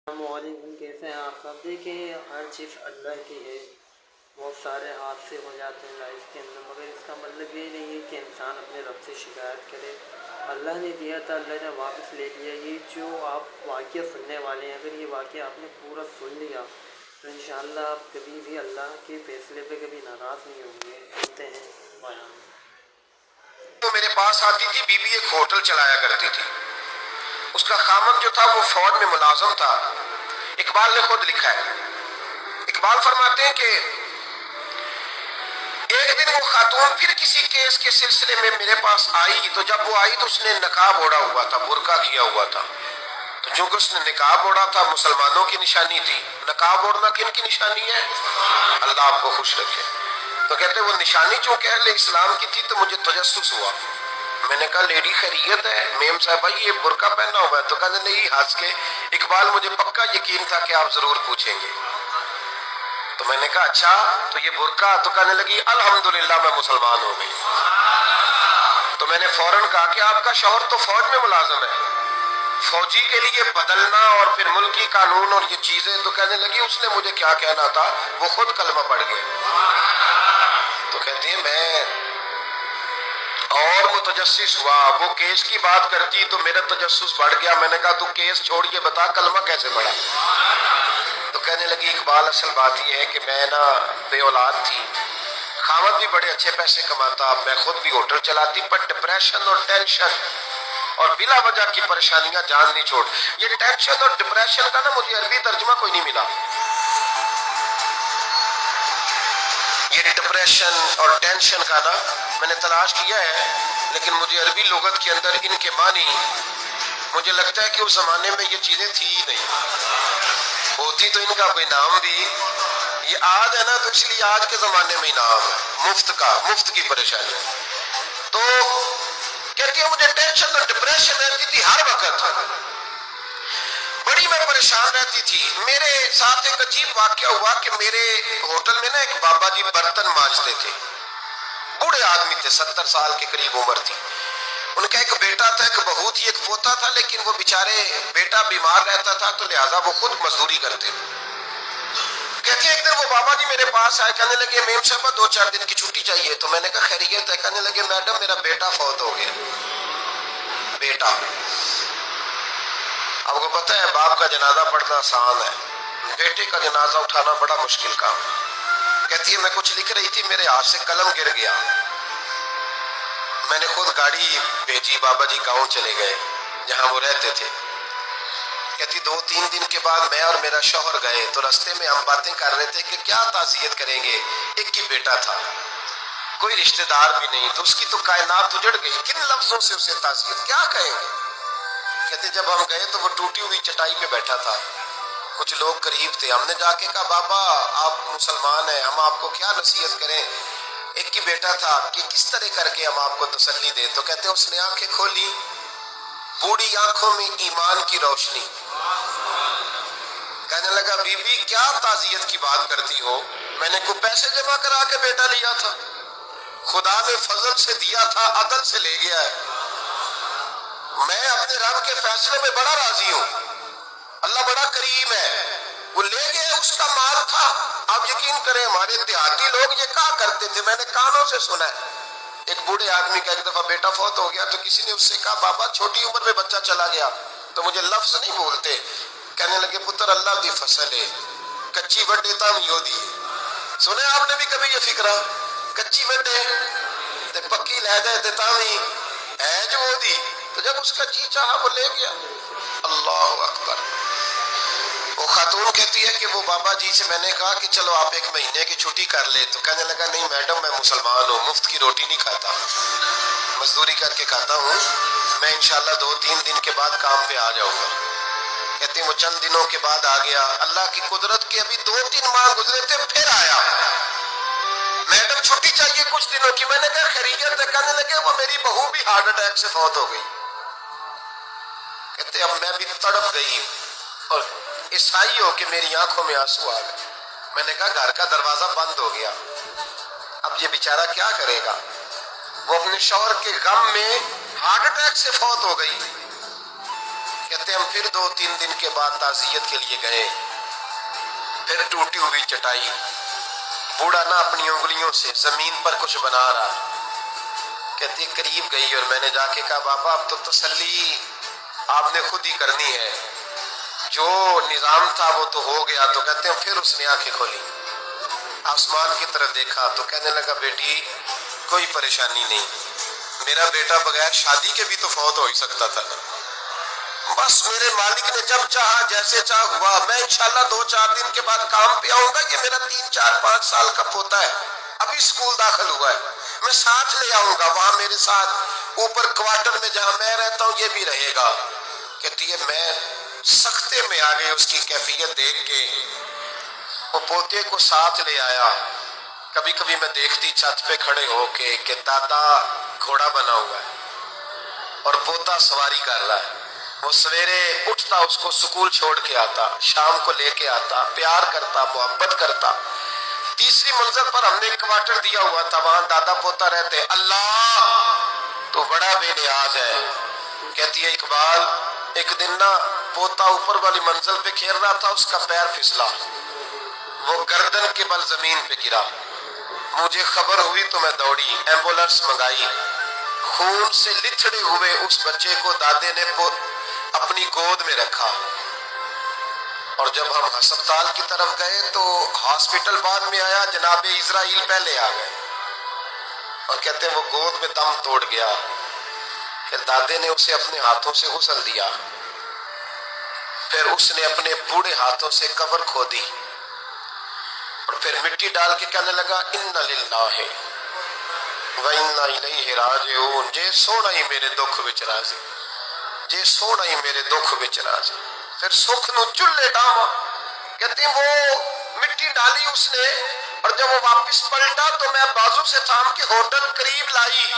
السلام علیکم، کیسے ہیں آپ سب؟ دیکھیں، ہر چیز اللہ کی ہے. بہت سارے حادثے ہو جاتے ہیں لائف کے اندر، مگر اس کا مطلب یہ نہیں ہے کہ انسان اپنے رب سے شکایت کرے. اللہ نے دیا تھا، اللہ نے واپس لے لیا. یہ جو آپ واقعہ سننے والے ہیں، اگر یہ واقعہ آپ نے پورا سن لیا تو انشاءاللہ آپ کبھی بھی اللہ کے فیصلے پہ کبھی ناراض نہیں ہوں گے. سنتے ہیں بیان. تو میرے پاس آتی تھی، بی بی ایک ہوٹل چلایا کرتی تھی. اس کا خامد جو تھا وہ فوج میں ملازم تھا. اقبال نے خود لکھا ہے. اقبال فرماتے ہیں کہ ایک دن وہ خاتون پھر کسی کیس کے سلسلے میں میرے پاس آئی. تو جب وہ آئی تو اس نے نقاب اوڑھا ہوا تھا، برقع کیا ہوا تھا. تو چونکہ اس نے نقاب اوڑھا تھا، مسلمانوں کی نشانی تھی. نقاب اوڑھنا کن کی نشانی ہے؟ اللہ آپ کو خوش رکھے. تو کہتے وہ نشانی چونکہ اہل اسلام کی تھی تو مجھے تجسس ہوا. میں نے کہا لیڈی خیریت ہے؟ میم صاحبہ یہ برقع پہنا ہوا ہے. تو کہتے نہیں، ہنس کے اقبال مجھے پکا یقین تھا کہ آپ ضرور پوچھیں گے. تو میں نے کہا اچھا تو یہ برقع؟ تو کہنے لگی الحمدللہ میں مسلمان ہو گئی. تو میں نے فوراً کہا کہ آپ کا شوہر تو فوج میں ملازم ہے، فوجی کے لیے بدلنا اور پھر ملکی قانون اور یہ چیزیں. تو کہنے لگی اس نے مجھے کیا کہنا تھا، وہ خود کلمہ پڑھ گئے. تو کہتی ہے میں اور متجسس ہوا. وہ کیس کی بات کرتی تو میرا تجسس بڑھ گیا. میں نے کہا تو کیس چھوڑ کے بتا کلمہ کیسے پڑھا. تو کہنے لگی اقبال اصل بات یہ ہے کہ میں نا بے اولاد تھی، خاوند بھی بڑے اچھے پیسے کماتا، میں خود بھی ہوٹل چلاتی، پر ڈپریشن اور ٹینشن اور بلا وجہ کی پریشانیاں جان نہیں چھوڑ. یہ ٹینشن اور ڈپریشن کا نا مجھے عربی ترجمہ کوئی نہیں ملا. یہ ڈپریشن اور ٹینشن کا نا میں نے تلاش کیا ہے، لیکن مجھے عربی لغت کے اندر ان کے معنی مجھے لگتا ہے کہ اس زمانے میں یہ چیزیں تھی ہی نہیں. ہوتی تو ان کا کوئی نام بھی، یہ آج ہے نا تو اس لیے آج کے زمانے میں ہی نام ہے مفت کا، مفت کی پریشانی. تو کہتی ہے مجھے ٹینشن اور ڈپریشن رہتی تھی ہر وقت، بڑی میں پریشان رہتی تھی. میرے ساتھ ایک عجیب واقعہ ہوا کہ میرے ہوٹل میں نا ایک بابا جی برتن مانجتے تھے، بوڑھے آدمی تھے، 70 سال کے قریب عمر تھی. ان کا ایک بیٹا تھا، ایک بہو تھی، ایک پوتا تھا، لیکن وہ بیچارے بیٹا بیمار رہتا تھا تو لہٰذا وہ خود مزدوری کرتے. کہتے ہیں ایک دن وہ بابا جی میرے پاس آئے، کہنے لگے میم صاحبہ 2-4 دن کی چھٹی چاہیے. تو میں نے کہا خیریت ہے؟ کہنے لگے میڈم میرا بیٹا فوت ہو گیا. بیٹا، آپ کو پتہ ہے باپ کا جنازہ پڑھنا آسان ہے، بیٹے کا جنازہ اٹھانا بڑا مشکل کام. کہتی ہے میں کچھ لکھ رہی تھی، میرے ہاتھ سے قلم گر گیا. میں نے خود گاڑی بھیجی، بابا جی گاؤں چلے گئے جہاں وہ رہتے تھے. کہتی 2-3 دن کے بعد میں اور میرا شوہر گئے تو رستے میں ہم باتیں کر رہے تھے کہ کیا تعزیت کریں گے، ایک ہی بیٹا تھا، کوئی رشتہ دار بھی نہیں، تو اس کی تو کائنات اجڑ گئی، کن لفظوں سے اسے تعزیت کیا کہیں گے. کہتے جب ہم گئے تو وہ ٹوٹی ہوئی چٹائی پہ بیٹھا تھا، کچھ لوگ قریب تھے. ہم نے جا کے کہا بابا آپ مسلمان ہیں، ہم آپ کو کیا نصیحت کریں، ایک ہی بیٹا تھا، کہ کس طرح کر کے ہم آپ کو تسلی دیں. تو کہتے اس نے آنکھیں کھولی، بوڑھی آنکھوں میں ایمان کی روشنی. کہنے لگا بی بی کیا تعزیت کی بات کرتی ہو، میں نے کوئی پیسے جمع کرا کے بیٹا لیا تھا، خدا نے فضل سے دیا تھا، عدل سے لے گیا ہے. میں اپنے رب کے فیصلے میں بڑا راضی ہوں، اللہ بڑا کریم ہے، وہ لے گئے، اس کا مال تھا. آپ یقین کریں ہمارے دیہاتی لوگ یہ کہا کرتے تھے، میں نے کانوں سے سنا ہے. ایک بوڑھے آدمی کا ایک دفعہ بیٹا فوت ہو گیا تو کسی نے اس سے کہا بابا چھوٹی عمر میں بچہ چلا گیا. تو مجھے لفظ نہیں بولتے، کہنے لگے پتر اللہ دی فصل ہے، کچی وڈے تام یو دی. سنے آپ نے بھی کبھی یہ فکرہ، کچی وڈے تے پکی لے جائے تے تامی ہے جو وہ دی. تو جب اس کا جی چاہا وہ لے گیا. اللہ اکبر. وہ خاتون کہتی ہے کہ وہ بابا جی سے میں نے کہا کہ چلو آپ 1 مہینے کی چھٹی کر لے. تو کہنے لگا نہیں میڈم میں مسلمان ہوں، مفت کی روٹی نہیں کھاتا، مزدوری کر کے کھاتا ہوں، میں انشاءاللہ 2-3 دن کے بعد کام پہ آ جاؤں گا. کہتے ہیں وہ چند دنوں کے بعد آ گیا. اللہ کی قدرت کے ابھی 2-3 ماہ گزرے تھے پھر آیا. میڈم چھٹی چاہیے کچھ دنوں کی. میں نے کہا خیریت ہے؟ کہنے لگے وہ میری بہو بھی ہارٹ اٹیک سے فوت ہو گئی. کہتے اب میں بھی تڑپ گئی اور عیسائی ہو کہ میری آنکھوں میں آنسو آ گئے. میں نے کہا گھر کا دروازہ بند ہو گیا، اب یہ بیچارہ کیا کرے گا. وہ اپنے شوہر کے غم میں ہارٹ اٹیک سے فوت ہو گئی. کہتے ہم پھر 2-3 دن کے بعد تعزیت کے لیے گئے، پھر ٹوٹی ہوئی چٹائی، بوڑھا نہ اپنی انگلیوں سے زمین پر کچھ بنا رہا، کہتی ہے قریب گئی اور میں نے جا کے کہا بابا اب تو تسلی آپ نے خود ہی کرنی ہے، جو نظام تھا وہ تو ہو گیا۔ تو کہتے ہیں پھر اس نے آنکھیں کھولی، آسمان کی طرف دیکھا تو کہنے لگا بیٹی کوئی پریشانی نہیں، میرا بیٹا بغیر شادی کے بھی تو فوت ہو ہی سکتا تھا، بس میرے مالک نے جب چاہا جیسے چاہ ہوا، میں انشاءاللہ 2-4 دن کے بعد کام پہ آؤں گا، یہ میرا 3-4-5 سال کا پوتا ہے، ابھی اسکول داخل ہوا ہے، میں ساتھ لے آؤں گا، وہاں میرے ساتھ اوپر کوارٹر میں جہاں میں رہتا ہوں یہ بھی رہے گا۔ کہتی ہے میں سختے میں آ گئی اس کی کیفیت دیکھ کے، وہ پوتے کو ساتھ لے آیا۔ کبھی کبھی میں دیکھتی چھت پہ کھڑے ہو کے کہ دادا گھوڑا بنا ہوا ہے اور پوتا سواری کر رہا ہے، وہ سویرے اٹھتا اس کو سکول چھوڑ کے آتا، شام کو لے کے آتا، پیار کرتا، محبت کرتا۔ تیسری منزل پر ہم نے ایک کوارٹر دیا ہوا تھا، وہاں دادا پوتا رہتے۔ اللہ تو بڑا بے نیاز ہے۔ کہتی ہے اقبال ایک دن نا پوتا اوپر والی منزل پہ کھیل رہا تھا، اس کا پیر پھسلا، وہ گردن کے بل زمین پہ گرا، مجھے خبر ہوئی تو میں دوڑی، ایمبولینس منگائی، خون سے لتھڑے ہوئے اس بچے کو دادے نے اپنی گود میں رکھا، اور جب ہم ہسپتال کی طرف گئے تو ہاسپٹل بعد میں آیا، جناب اسرائیل پہلے آ گئے اور کہتے ہیں وہ گود میں دم توڑ گیا۔ پھر دادے نے اسے اپنے ہاتھوں سے غسل دیا، پھر اس نے اپنے بوڑھے ہاتھوں سے قبر کھودی اور پھر مٹی ڈال کے کہنے لگا اِنَّ لِلَّهِ وَإِنَّا إِلَيْهِ رَاجِعُونَ، جے سونا ہی میرے دکھ وچ راضی، جے سونا ہی میرے دکھ وچ راضی۔ پھر سکھ نو چلے ڈاواں، کہتے ہیں وہ مٹی ڈالی اس نے، اور جب وہ واپس پلٹا تو میں بازو سے تھام کے ہوٹل قریب لائی،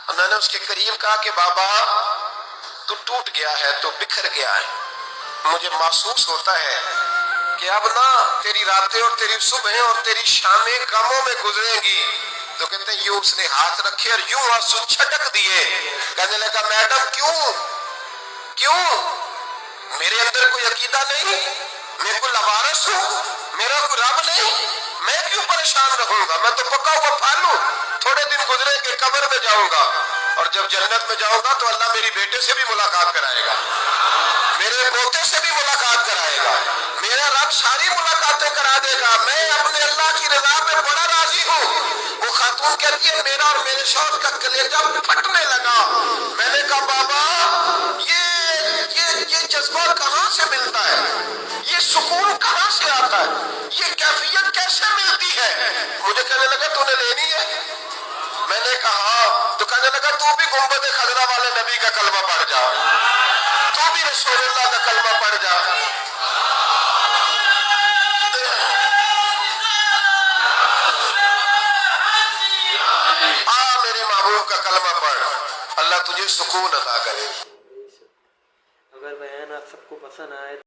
اور میں نے اس کے قریب کہا کہ بابا تو ٹوٹ گیا ہے، تو بکھر گیا ہے، مجھے محسوس ہوتا ہے کہ اب نا تیری راتیں اور تیری صبحیں اور تیری شامیں غموں میں گزریں گی۔ تو کہتے ہیں یوں اس نے ہاتھ رکھے اور یوں آنسو چھٹک دیے، کہنے لگا میڈم کیوں میرے اندر کوئی عقیدہ نہیں، میں کوئی لوارث ہوں، میرا کوئی رب نہیں، میں کیوں پریشان رہوں گا، میں تو پکا ہوا پھل ہوں، تھوڑے دن گزرے کہ قبر میں جاؤں گا، اور جب جنت میں جاؤں گا تو اللہ میری بیٹے سے بھی ملاقات کرائے گا، میرے پوتے سے بھی ملاقات کرائے گا، میرا رب ساری ملاقاتیں کرا دے گا، میں اپنے اللہ کی رضا میں بڑا راضی ہوں۔ وہ خاتون کہتی ہے میرا اور میرے شوہر کا کلیجہ پھٹنے لگا، میں نے کہا بابا یہ جذبہ کہاں سے ملتا ہے، یہ سکون کہاں سے آتا ہے، یہ کیفیت کیسے ملتی ہے؟ مجھے کہنے لگا تو نے لینی ہے؟ میں نے کہا، تو کہنے لگا تو بھی گنبد خضرا والے نبی کا کلمہ پڑھ جا، تو بھی رسول اللہ کا کلمہ پڑھ جا۔ میرے محبوب کا کلمہ پڑھ، اللہ تجھے سکون عطا کرے۔ اگر بیان آپ سب کو پسند آئے